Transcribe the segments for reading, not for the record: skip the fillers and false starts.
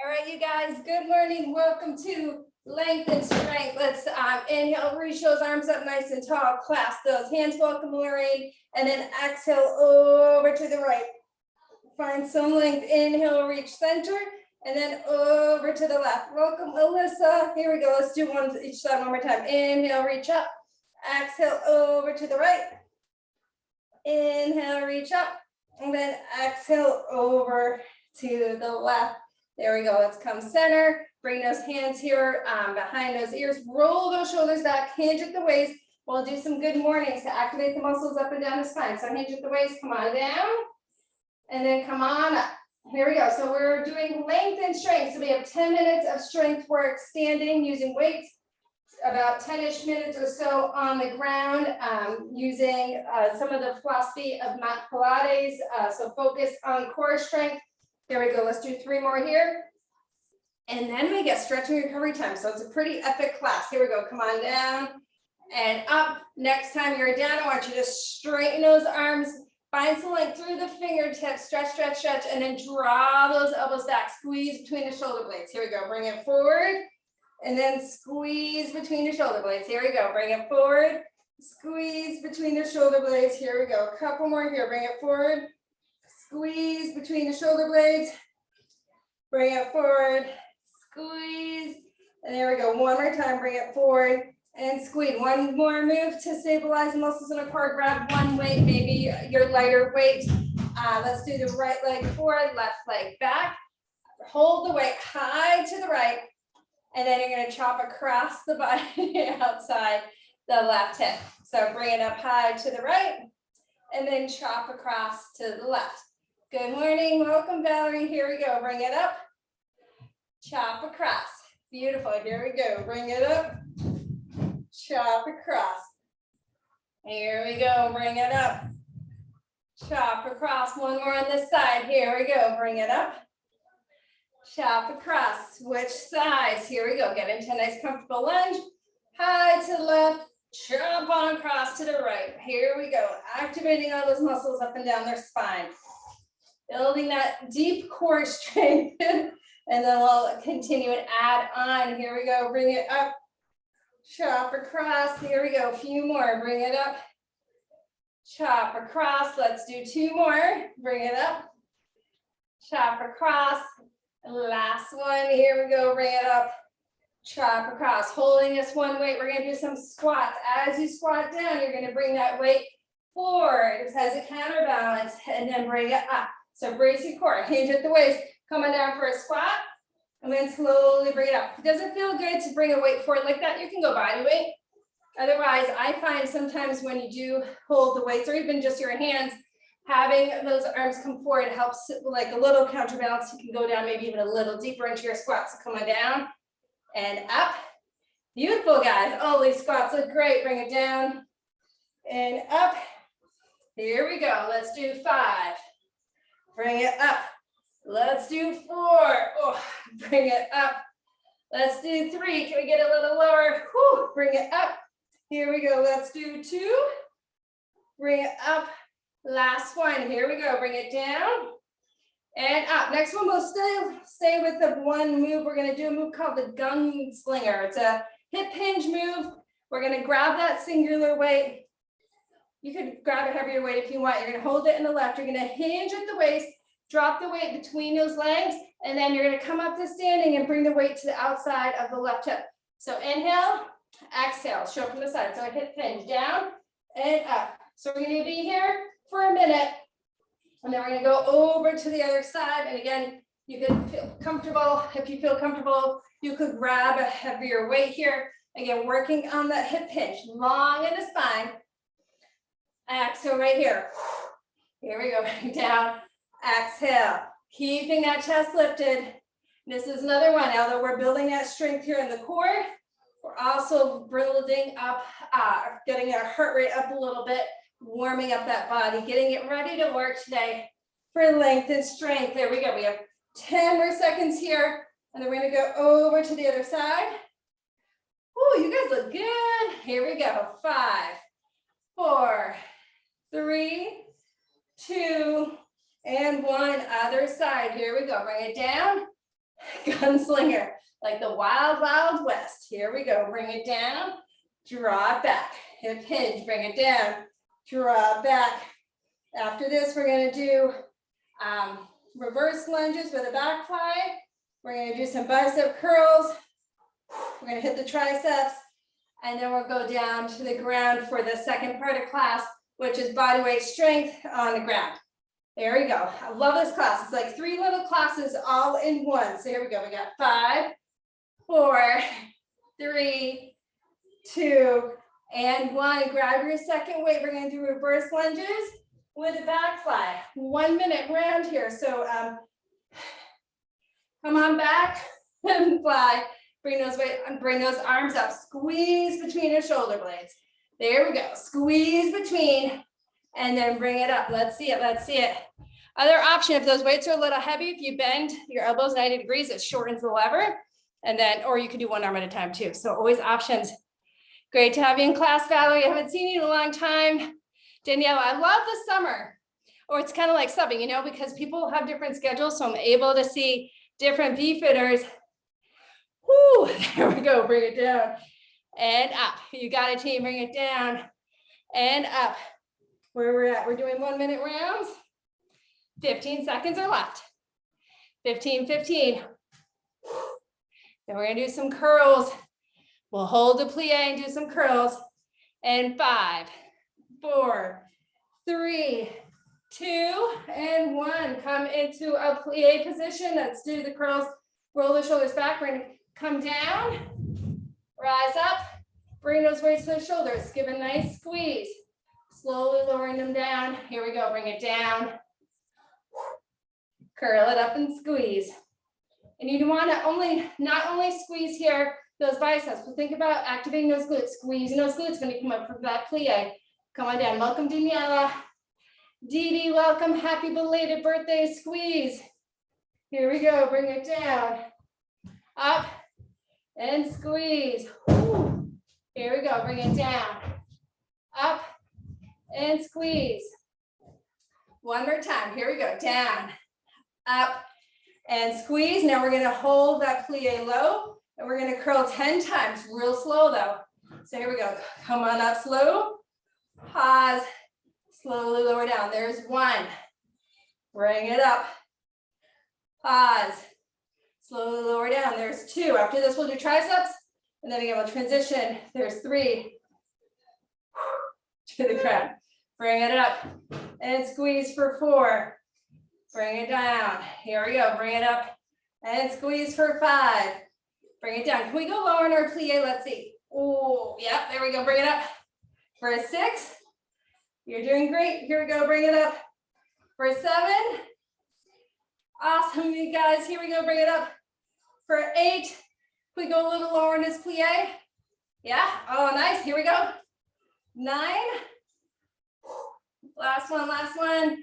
All right, you guys, good morning. Welcome to Length and Strength. Let's inhale, reach those arms up nice and tall. Clasp those hands, welcome Lorraine, and then exhale over to the right. Find some length. Inhale, reach center, and then over to the left. Welcome Alyssa. Here we go. Let's do one each side one more time. Inhale, reach up. Exhale over to the right. Inhale, reach up, and then exhale over to the left. There we go. Let's come center. Bring those hands here behind those ears. Roll those shoulders back. Hinge at the waist. We'll do some good mornings to activate the muscles up and down the spine. So hinge at the waist. Come on down. And then come on up. Here we go. So we're doing length and strength. So we have 10 minutes of strength work standing using weights. About 10-ish minutes or so on the ground using some of the philosophy of mat Pilates. So focus on core strength. Here we go. Let's do 3 more here. And then we get stretching recovery time. So it's a pretty epic class. Here we go. Come on down and up. Next time you're down, I want you to straighten those arms. Find some length through the fingertips. Stretch, stretch, stretch. And then draw those elbows back. Squeeze between the shoulder blades. Here we go. Bring it forward. And then squeeze between the shoulder blades. Here we go. Bring it forward. Squeeze between the shoulder blades. Here we go. A couple more here. Bring it forward. Squeeze between the shoulder blades. Bring it forward. Squeeze. And there we go. One more time. Bring it forward and squeeze. One more move to stabilize the muscles in the core. Grab one weight, maybe your lighter weight. Let's do the right leg forward, left leg back. Hold the weight high to the right. And then you're going to chop across the body outside the left hip. So bring it up high to the right and then chop across to the left. Good morning. Welcome, Valerie. Here we go. Bring it up. Chop across. Beautiful. Here we go. Bring it up. Chop across. Here we go. Bring it up. Chop across. One more on this side. Here we go. Bring it up. Chop across. Switch sides. Here we go. Get into a nice comfortable lunge. High to the left. Chop on across to the right. Here we go. Activating all those muscles up and down their spine. Building that deep core strength. And then we'll continue and add on. Here we go. Bring it up. Chop across. Here we go. A few more. Bring it up. Chop across. Let's do 2 more. Bring it up. Chop across. Last one. Here we go. Bring it up. Chop across. Holding this one weight. We're going to do some squats. As you squat down, you're going to bring that weight forward as a counterbalance and then bring it up. So brace your core. Hinge at the waist. Coming down for a squat. And then slowly bring it up. If it doesn't feel good to bring a weight forward like that, you can go body weight. Otherwise, I find sometimes when you do hold the weights or even just your hands, having those arms come forward helps like a little counterbalance. You can go down maybe even a little deeper into your squats. So come on down and up. Beautiful, guys. All these squats look great. Bring it down and up. Here we go. Let's do 5. Bring it up. Let's do 4. Oh, bring it up. Let's do 3. Can we get a little lower? Whew, bring it up. Here we go. Let's do 2. Bring it up. Last one. Here we go. Bring it down and up. Next one, we'll stay with the one move. We're going to do a move called the gunslinger. It's a hip hinge move. We're going to grab that singular weight. You could grab a heavier weight if you want. You're going to hold it in the left. You're going to hinge at the waist. Drop the weight between those legs, and then you're going to come up to standing and bring the weight to the outside of the left hip. So inhale, exhale, show from the side. So hip hinge down and up. So we're going to be here for a minute, and then we're going to go over to the other side. And again, you can feel comfortable. If you feel comfortable, you could grab a heavier weight here. Again, working on that hip hinge, long in the spine. Exhale right here. Here we go, down. Exhale, keeping that chest lifted. This is another one. Although we're building that strength here in the core, we're also building up, getting our heart rate up a little bit, warming up that body, getting it ready to work today for length and strength. There we go. We have 10 more seconds here, and then we're going to go over to the other side. Oh, you guys look good. Here we go. 5, 4, 3, 2, and 1. Other side. Here we go. Bring it down Gunslinger, like the wild, wild west. Here we go. Bring it down, draw it back. Hip hinge, bring it down, draw it back. After this, we're going to do reverse lunges with a back fly. We're going to do some bicep curls. We're going to hit the triceps, and then we'll go down to the ground for the second part of class, which is body weight strength on the ground. There we go. I love this class. It's like 3 little classes all in one. So here we go. We got 5, 4, 3, 2, and 1. Grab your second weight. We're going to do reverse lunges with a back fly. 1 minute round here. So come on back and fly. Bring those arms up. Squeeze between your shoulder blades. There we go. Squeeze between, and then bring it up. Let's see it. Let's see it. Other option, if those weights are a little heavy, if you bend your elbows 90 degrees, it shortens the lever. And then, or you can do one arm at a time too. So always options. Great to have you in class, Valerie. I haven't seen you in a long time. Daniela, I love the summer. Or it's kind of like subbing, you know, because people have different schedules. So I'm able to see different VFitters. Whoo, there we go. Bring it down and up. You got it, team. Bring it down and up. Where we're at, we're doing 1 minute rounds. 15 seconds are left. 15, 15. Then we're going to do some curls. We'll hold the plie and do some curls. And 5, 4, 3, 2, and 1. Come into a plie position. Let's do the curls. Roll the shoulders back. We're going to come down, rise up, bring those weights to the shoulders. Give a nice squeeze. Slowly lowering them down. Here we go. Bring it down. Curl it up and squeeze. And you want to not only squeeze here those biceps, but think about activating those glutes. Squeezing those glutes when you come up from that plie. Come on down. Welcome, Daniela. Dee Dee, welcome. Happy belated birthday. Squeeze. Here we go. Bring it down. Up and squeeze. Woo. Here we go. Bring it down. Up and squeeze. One more time. Here we go. Down, up, and squeeze. Now we're going to hold that plie low, and we're going to curl 10 times. Real slow though. So here we go. Come on up slow. Pause. Slowly lower down. There's 1. Bring it up. Pause. Slowly lower down. There's 2. After this, we'll do triceps. And then again, we'll transition. There's 3. To the ground. Bring it up. And squeeze for 4. Bring it down. Here we go. Bring it up. And squeeze for 5. Bring it down. Can we go lower in our plie? Let's see. Oh, yeah. There we go. Bring it up. For 6. You're doing great. Here we go. Bring it up. For 7. Awesome, you guys. Here we go. Bring it up. For 8. We go a little lower in this plie. Yeah. Oh, nice. Here we go. 9. Last one.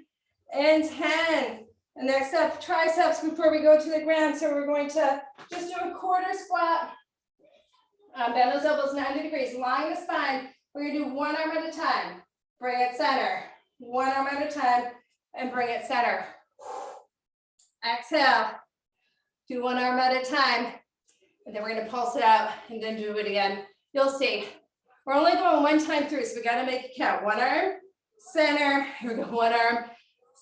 And 10. And next up, triceps before we go to the ground. So we're going to just do a quarter squat. Bend those elbows 90 degrees. Line the spine. We're going to do 1 arm at a time. Bring it center. 1 arm at a time. And bring it center. Exhale. Do 1 arm at a time. And then we're going to pulse it out and then do it again. You'll see. We're only going 1 time through, so we got to make it count. 1 arm, center. Here we go. 1 arm,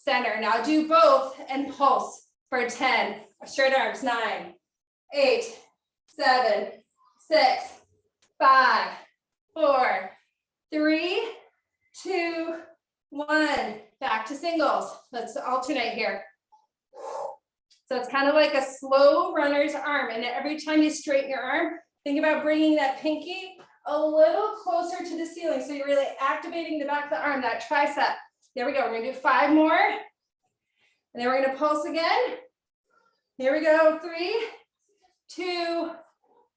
center. Now do both and pulse for 10. Straight arms. 9, 8, 7, 6, 5, 4, 3, 2, 1. Back to singles. Let's alternate here. So it's kind of like a slow runner's arm. And every time you straighten your arm, think about bringing that pinky a little closer to the ceiling. So you're really activating the back of the arm, that tricep. There we go. We're going to do 5 more. And then we're going to pulse again. Here we go. 3, 2,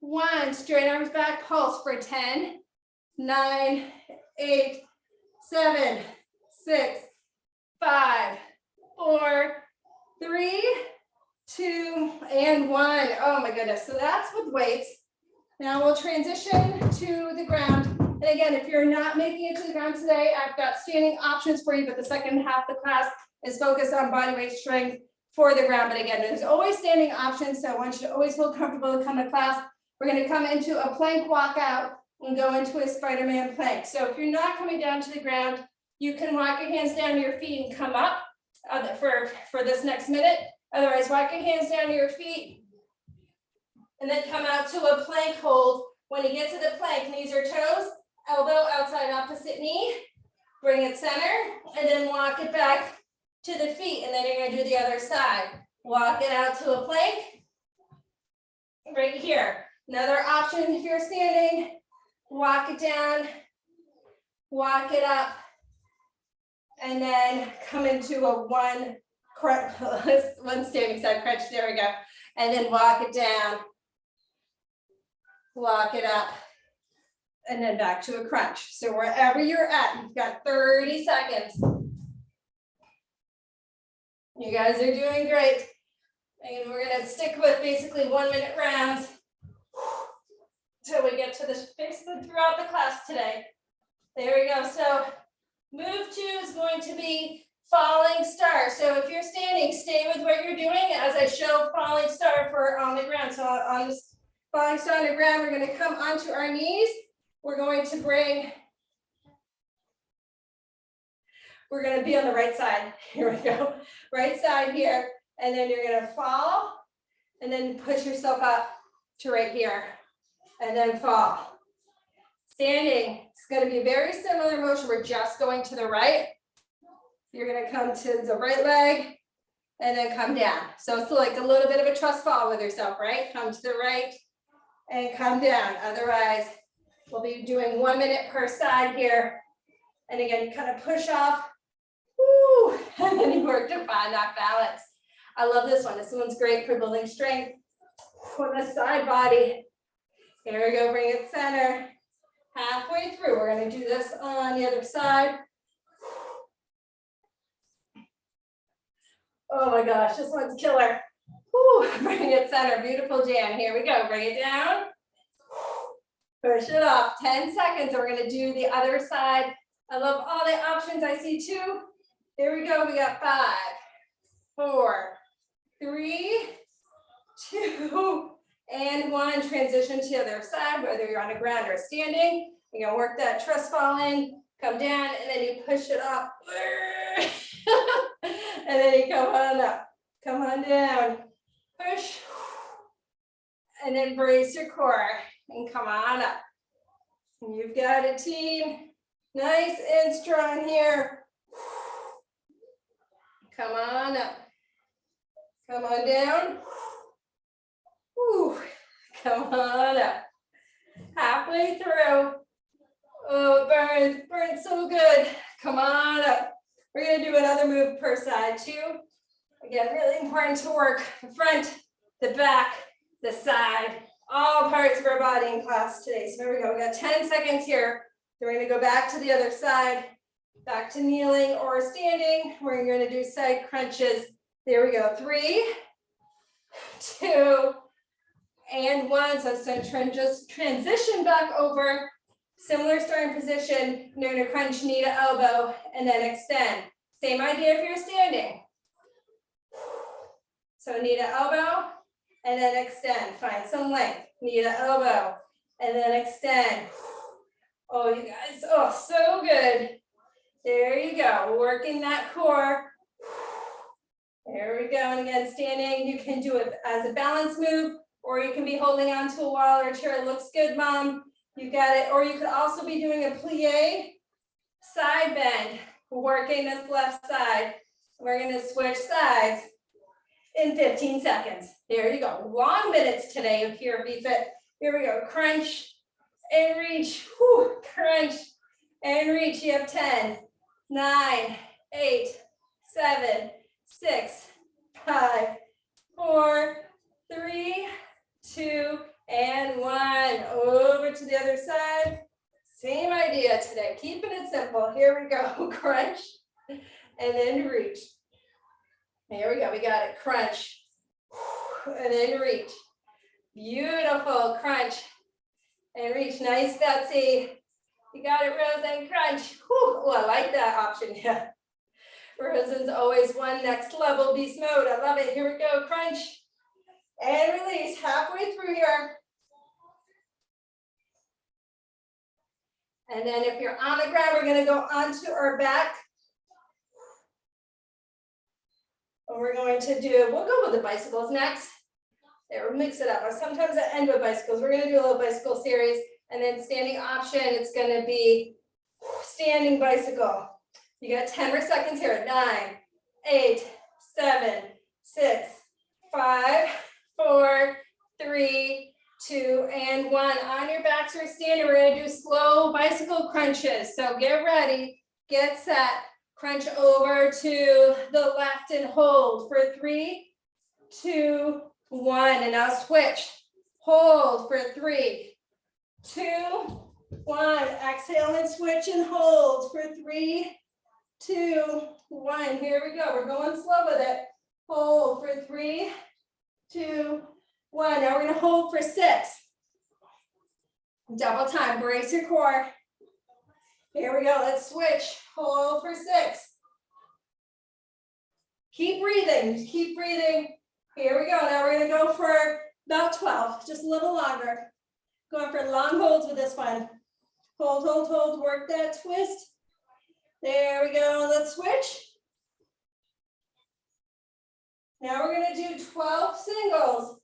1. Straight arms back. Pulse for 10, 9, 8, 7, 6, 5, 4, 3, 2, and 1. Oh my goodness. So that's with weights. Now we'll transition to the ground. And again, if you're not making it to the ground today, I've got standing options for you, but the second half of the class is focused on body weight strength. for the ground. But again, there's always standing options. So I want you to always feel comfortable to come to class. We're going to come into a plank walkout and go into a Spider-Man plank. So if you're not coming down to the ground, you can walk your hands down to your feet and come up for this next minute. Otherwise, walk your hands down to your feet and then come out to a plank hold. When you get to the plank, knees or toes, elbow outside opposite knee, bring it center, and then walk it back to the feet, and then you're going to do the other side. Walk it out to a plank right here. Another option if you're standing, walk it down, walk it up, and then come into a one standing side crunch. There we go. And then walk it down, walk it up, and then back to a crunch. So wherever you're at, you've got 30 seconds. You guys are doing great. And we're gonna stick with basically 1 minute rounds till we get to this basically throughout the class today. There we go. So move 2 is going to be falling star. So if you're standing, stay with what you're doing as I show falling star for on the ground. So on this falling star on the ground, we're going to come onto our knees. We're going to be on the right side. Here we go. Right side here. And then you're going to fall and then push yourself up to right here and then fall. Standing, it's going to be a very similar motion. We're just going to the right. You're going to come to the right leg and then come down. So it's like a little bit of a trust fall with yourself, right? Come to the right and come down. Otherwise, we'll be doing 1 minute per side here. And again, you kind of push off. Woo, and then you work to find that balance. I love this one. This one's great for building strength for the side body. Here we go, bring it center. Halfway through, we're going to do this on the other side. Oh my gosh, this one's killer. Woo, bring it center, beautiful jam. Here we go, bring it down. Push it off, 10 seconds. And we're going to do the other side. I love all the options I see too. Here we go, we got 5, 4, 3, 2, and 1. Transition to the other side, whether you're on the ground or standing. You're gonna work that trust fall in, come down, and then you push it up. And then you come on up, come on down, push, and then brace your core and come on up. And you've got a team, nice and strong here. Come on up, come on down. Whew. Come on up. Halfway through. Oh, it burns so good. Come on up. We're going to do another move per side too. Again, really important to work the front, the back, the side, all parts of our body in class today. So there we go. We got 10 seconds here. Then we're going to go back to the other side, back to kneeling or standing. We're going to do side crunches. There we go. 3, 2, and 1. So it's going to just transition back over. Similar starting position. You're going to crunch knee to elbow and then extend. Same idea if you're standing. So knee to elbow and then extend. Find some length. Knee to elbow and then extend. Oh, you guys, oh, so good. There you go. Working that core. There we go. And again, standing, you can do it as a balance move, or you can be holding onto a wall or a chair. It looks good, Mom. You got it. Or you could also be doing a plie side bend, working this left side. We're going to switch sides in 15 seconds. There you go. Long minutes today here at VFit. Here we go. Crunch and reach. Whew. Crunch and reach. You have 10, 9, 8, 7, 6, 5, 4, 3, 2, and 1. Over to the other side. Same idea today. Keeping it simple. Here we go. Crunch and then reach. Here we go. We got it. Crunch and then reach. Beautiful. Crunch and reach. Nice, Betsy. You got it, Rose, and crunch. Whew. Oh, I like that option. Yeah. Rosen's always one next level beast mode. I love it. Here we go. Crunch and release. Halfway through here. And then if you're on the ground, we're going to go onto our back. And we're going to do, we'll go with the bicycles next. There, we'll mix it up. Sometimes I end with bicycles. We're going to do a little bicycle series. And then standing option, it's going to be standing bicycle. You got 10 more seconds here. 9, 8, 7, 6, 5, 4, 3, 2, and 1. On your backs or standing, we're going to do slow bicycle crunches. So get ready, get set, crunch over to the left and hold for 3, 2, 1. And now switch. Hold for 3, 2, 1. Exhale and switch and hold for 3, 2, 1. Here we go. We're going slow with it. Hold for 3, 2, 1. Now we're going to hold for 6. Double time. Brace your core. Here we go. Let's switch. Hold for 6. Keep breathing. Keep breathing. Here we go. Now we're going to go for about 12. Just a little longer. Going for long holds with this one. Hold, hold, hold. Work that twist. There we go. Let's switch. Now we're going to do 12 singles.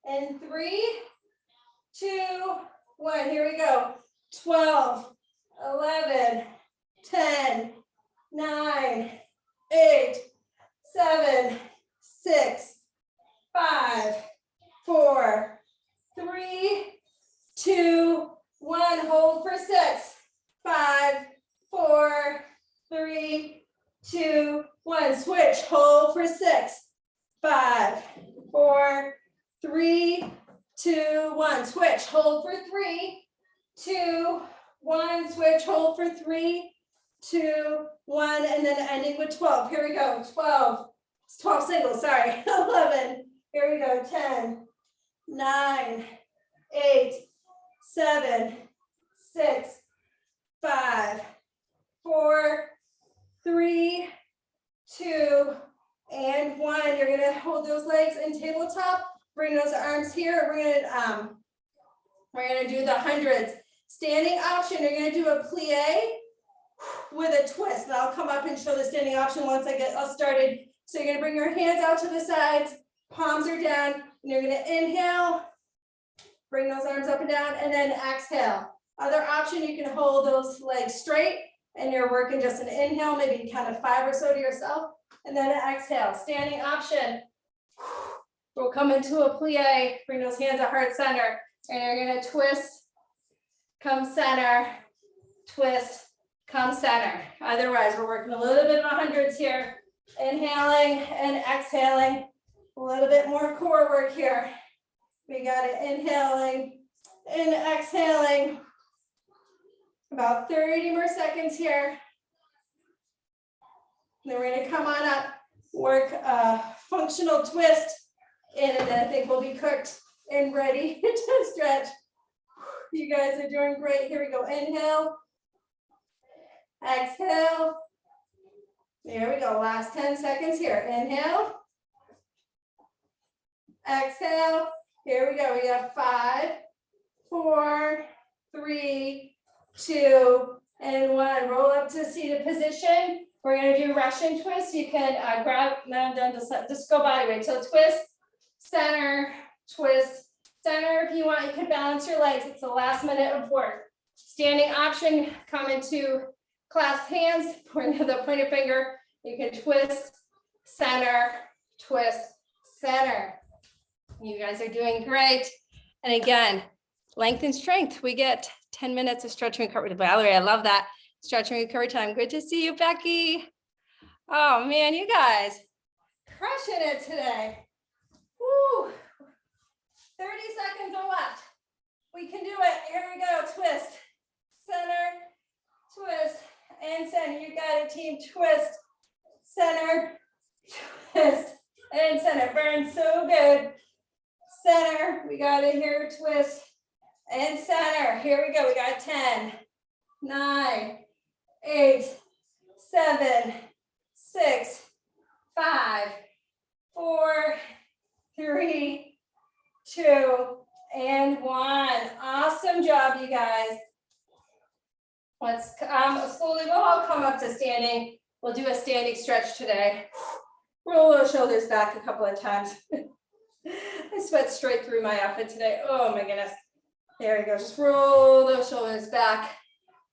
In 3, 2, 1. Here we go. 12, 11, 10, 9, 8, 7, 6, 5, 4, 3, 2, 1. Hold for 6. 5, 4, 3, 2, 1. Switch. Hold for 6. 5, 4, 3, 2, 1. Switch. Hold for 3, 2, 1. Switch. Hold for 3, 2, 1. And then ending with 12. Here we go. 12. 12 singles. Sorry. 11. Here we go. 10, 9, 8, 7, 6, 5, 4, 3, 2, and 1. You're going to hold those legs in tabletop. Bring those arms here. We're going to do the hundreds. Standing option, you're going to do a plie with a twist. And I'll come up and show the standing option once I get us started. So you're going to bring your hands out to the sides. Palms are down. And you're going to inhale. Bring those arms up and down. And then exhale. Other option, you can hold those legs straight. And you're working just an inhale, maybe kind of 5 or so to yourself. And then an exhale. Standing option. We'll come into a plie. Bring those hands at heart center. And you're going to twist, come center, twist, come center. Otherwise, we're working a little bit of hundreds here. Inhaling and exhaling. A little bit more core work here. We got it. Inhaling and exhaling. About 30 more seconds here. Then we're going to come on up, work a functional twist, and then I think we'll be cooked and ready to stretch. You guys are doing great. Here we go. Inhale. Exhale. There we go. Last 10 seconds here. Inhale. Exhale. Here we go. We have 5, 4, 3, 2, and 1. Roll up to seated position. We're going to do Russian twist. You can grab, now done, just go body weight. So twist, center, twist, center. If you want, you can balance your legs. It's the last minute of work. Standing option, come into clasped hands, point the pointer finger. You can twist, center, twist, center. You guys are doing great. And again, length and strength. We get 10 minutes of stretching and recovery. Valerie, I love that. Stretching and recovery time. Good to see you, Becky. Oh man, you guys crushing it today. Woo. 30 seconds are left. We can do it. Here we go. Twist, center, twist, and center. You got it, team. Twist, center, twist, and center. Burns so good. Center. We got it here. Twist and center. Here we go. We got 10, 9, 8, 7, 6, 5, 4, 3, 2, and 1. Awesome job, you guys. Let's slowly, we'll all come up to standing. We'll do a standing stretch today. Roll those shoulders back a couple of times. I sweat straight through my outfit today. Oh my goodness. There we go. Just roll those shoulders back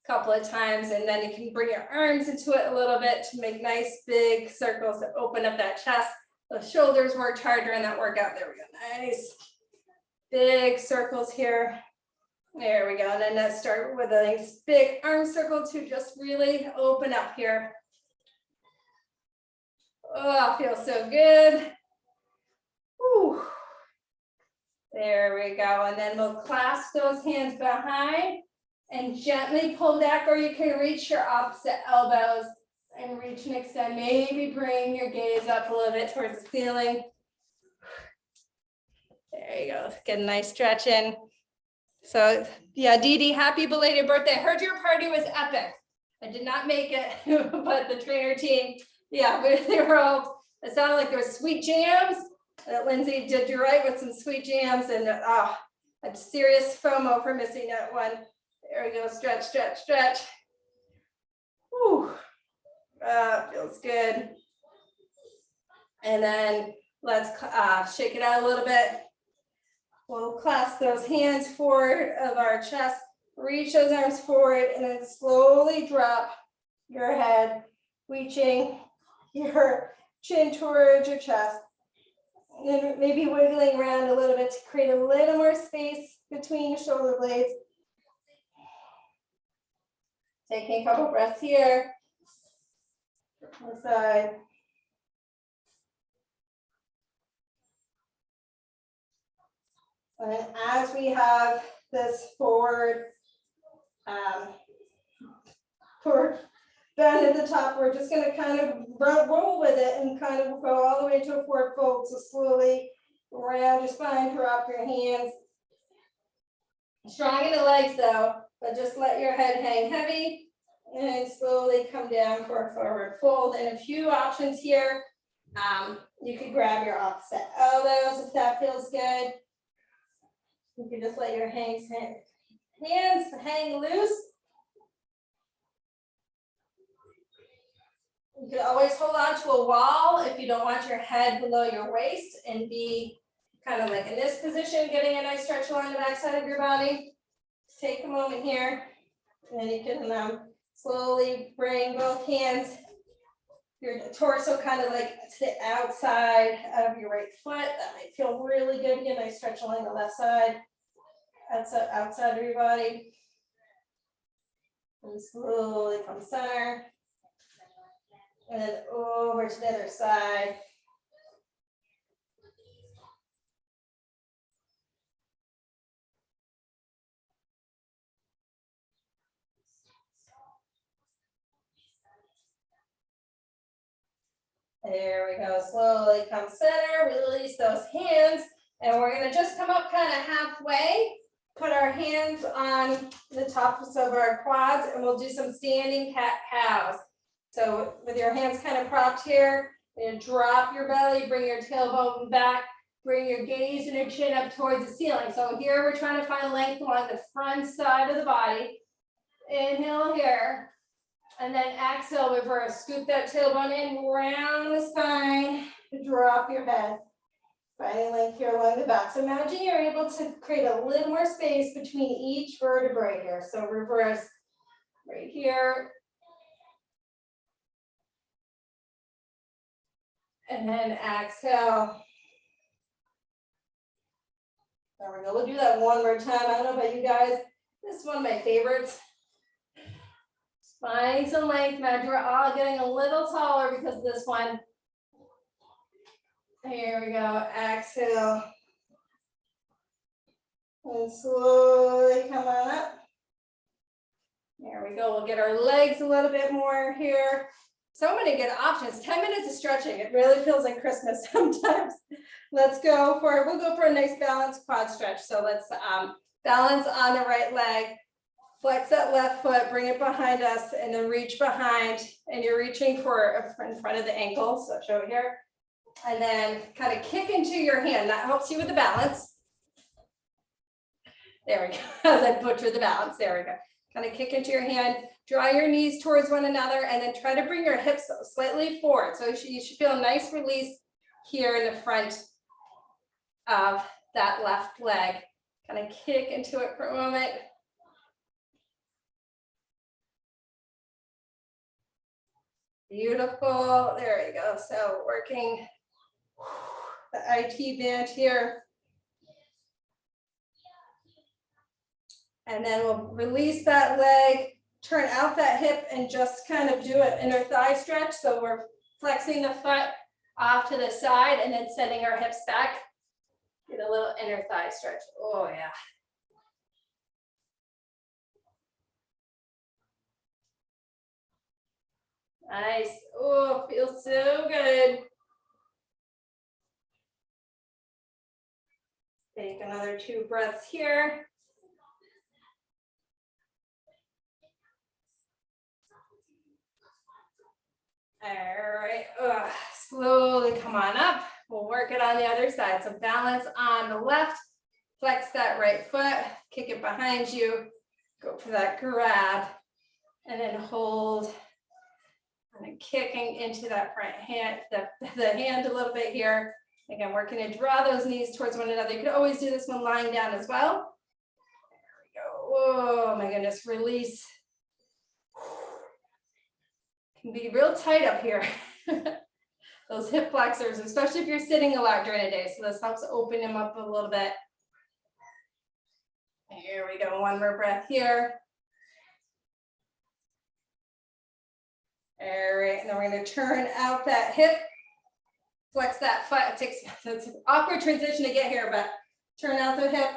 a couple of times, and then you can bring your arms into it a little bit to make nice big circles to open up that chest. Those shoulders worked hard during that workout. There we go. Nice big circles here. There we go. And then let's start with a nice big arm circle to just really open up here. Oh, feels so good. Whew. There we go. And then we'll clasp those hands behind and gently pull back, or you can reach your opposite elbows and reach and extend. Maybe bring your gaze up a little bit towards the ceiling. There you go. Get a nice stretch in. So yeah, Dee Dee, happy belated birthday. I heard your party was epic. I did not make it, but the trainer team, yeah, they were all, it sounded like there were sweet jams. Lindsay did you right with some sweet jams, and I'm serious FOMO for missing that one. There we go, stretch, stretch, stretch. Whew, feels good. And then let's shake it out a little bit. We'll clasp those hands forward of our chest, reach those arms forward, and then slowly drop your head, reaching your chin towards your chest. And then maybe wiggling around a little bit to create a little more space between your shoulder blades. Taking a couple breaths here. One side. And as we have this forward bend at the top, we're just going to kind of roll with it and kind of go all the way to a forward fold. So slowly around your spine, drop your hands. Strong in the legs though, but just let your head hang heavy and slowly come down for a forward fold. And a few options here. You could grab your opposite elbows if that feels good. You can just let your hands hang loose. You can always hold on to a wall if you don't want your head below your waist and be kind of like in this position, getting a nice stretch along the back side of your body. Just take a moment here, and then you can slowly bring both hands, your torso kind of like to the outside of your right foot. That might feel really good. Get a nice stretch along the left side, outside of your body. And slowly come center. And then over to the other side. There we go. Slowly come center, release those hands. And we're going to just come up kind of halfway. Put our hands on the tops of our quads, and we'll do some standing cat-cows. So with your hands kind of propped here, and drop your belly, bring your tailbone back, bring your gaze and your chin up towards the ceiling. So here we're trying to find length along the front side of the body. Inhale here, and then exhale, reverse. Scoop that tailbone in, round the spine, drop your head. Finding length here along the back. So imagine you're able to create a little more space between each vertebrae here. So reverse right here. And then exhale. There we go. We'll do that one more time. I don't know about you guys. This is one of my favorites. Finding some length. Imagine we're all getting a little taller because of this one. Here we go. Exhale. And slowly come on up. There we go. We'll get our legs a little bit more here. So many good options. 10 minutes of stretching. It really feels like Christmas sometimes. Let's go for, we'll go for a nice balanced quad stretch. So let's balance on the right leg. Flex that left foot, bring it behind us, and then reach behind, and you're reaching for in front of the ankle, so show it here. And then kind of kick into your hand. That helps you with the balance. There we go, as I butchered the balance, there we go. Kind of kick into your hand, draw your knees towards one another, and then try to bring your hips slightly forward. So you should feel a nice release here in the front of that left leg. Kind of kick into it for a moment. Beautiful, there we go. So working the IT band here. And then we'll release that leg, turn out that hip, and just kind of do an inner thigh stretch. So we're flexing the foot off to the side and then sending our hips back. Get a little inner thigh stretch. Oh yeah. Nice. Oh, feels so good. Take another 2 breaths here. All right, slowly come on up. We'll work it on the other side. So balance on the left, flex that right foot, kick it behind you, go for that grab, and then hold. And then kicking into that front hand, the hand a little bit here. Again, we're going to draw those knees towards one another. You could always do this one lying down as well. There we go. Oh my goodness, release. Can be real tight up here. Those hip flexors, especially if you're sitting a lot during the day. So this helps open them up a little bit. Here we go, one more breath here. All right, and then we're going to turn out that hip, flex that foot. It's an awkward transition to get here, but turn out the hip,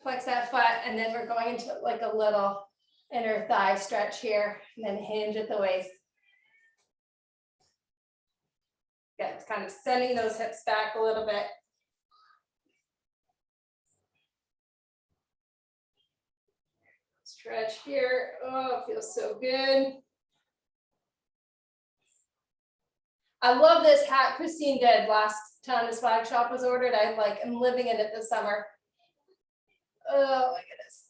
flex that foot, and then we're going into like a little inner thigh stretch here, and then hinge at the waist. Yeah, it's kind of sending those hips back a little bit. Stretch here. Oh, it feels so good. I love this hat Christine did last time this flag shop was ordered. I'm living in it this summer. Oh my goodness.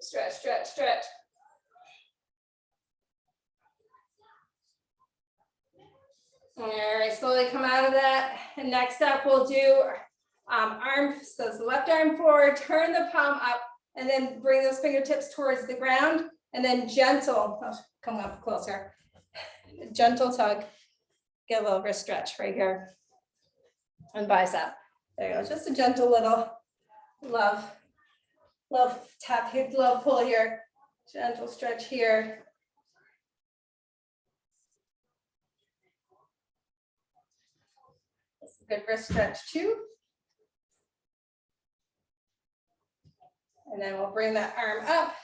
Stretch, stretch, stretch. All right, slowly come out of that. And next up, we'll do arms. So it's the left arm forward, turn the palm up, and then bring those fingertips towards the ground. And then gentle, come up closer. Gentle tug. Get a little wrist stretch right here and bicep. There you go. Just a gentle little love tap here, love pull here. Gentle stretch here. That's a good wrist stretch too. And then we'll bring that arm up,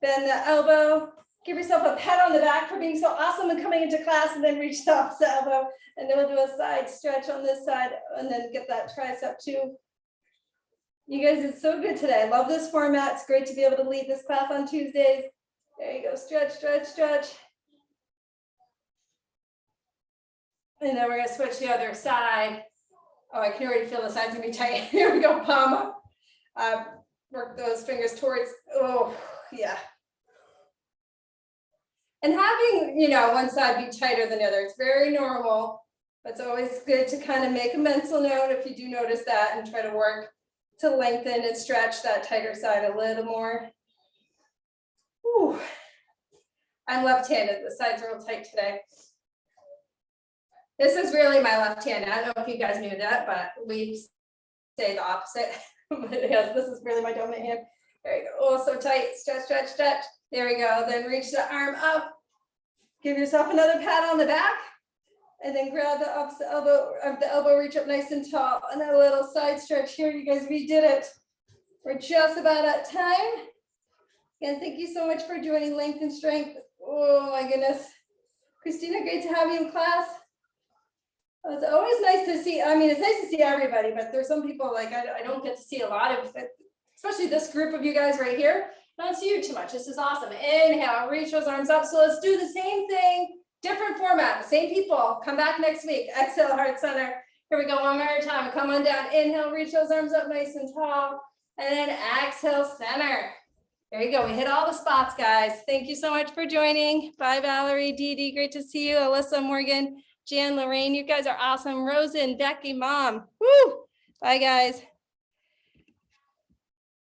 bend the elbow. Give yourself a pat on the back for being so awesome and coming into class, and then reach the opposite elbow. And then we'll do a side stretch on this side and then get that tricep too. You guys, it's so good today. I love this format. It's great to be able to lead this class on Tuesdays. There you go, stretch, stretch, stretch. And then we're gonna switch the other side. Oh, I can already feel the sides gonna be tight. Here we go, palm up. Work those fingers towards, oh, yeah. And having, one side be tighter than the other, it's very normal. But it's always good to kind of make a mental note if you do notice that and try to work to lengthen and stretch that tighter side a little more. Whew. I'm left-handed, the sides are real tight today. This is really my left hand. I don't know if you guys knew that, but we say the opposite. But yes, this is really my dominant hand. There you go. Oh, so tight. Stretch, stretch, stretch. There we go. Then reach the arm up. Give yourself another pat on the back. And then grab the opposite elbow of the elbow, reach up nice and tall. And a little side stretch here. You guys, we did it. We're just about at time. Again, thank you so much for joining Length and Strength. Oh my goodness. Christina, great to have you in class. It's always nice to see, it's nice to see everybody, but there's some people like I don't get to see a lot of, especially this group of you guys right here. Don't see you too much. This is awesome. Inhale, reach those arms up. So let's do the same thing, different format, same people. Come back next week. Exhale, heart center. Here we go, one more time. Come on down. Inhale, reach those arms up nice and tall. And then exhale, center. There you go. We hit all the spots, guys. Thank you so much for joining. Bye, Valerie, Dee Dee. Great to see you. Alyssa, Morgan, Jan, Lorraine. You guys are awesome. Rosen, Becky, Mom. Woo! Bye, guys.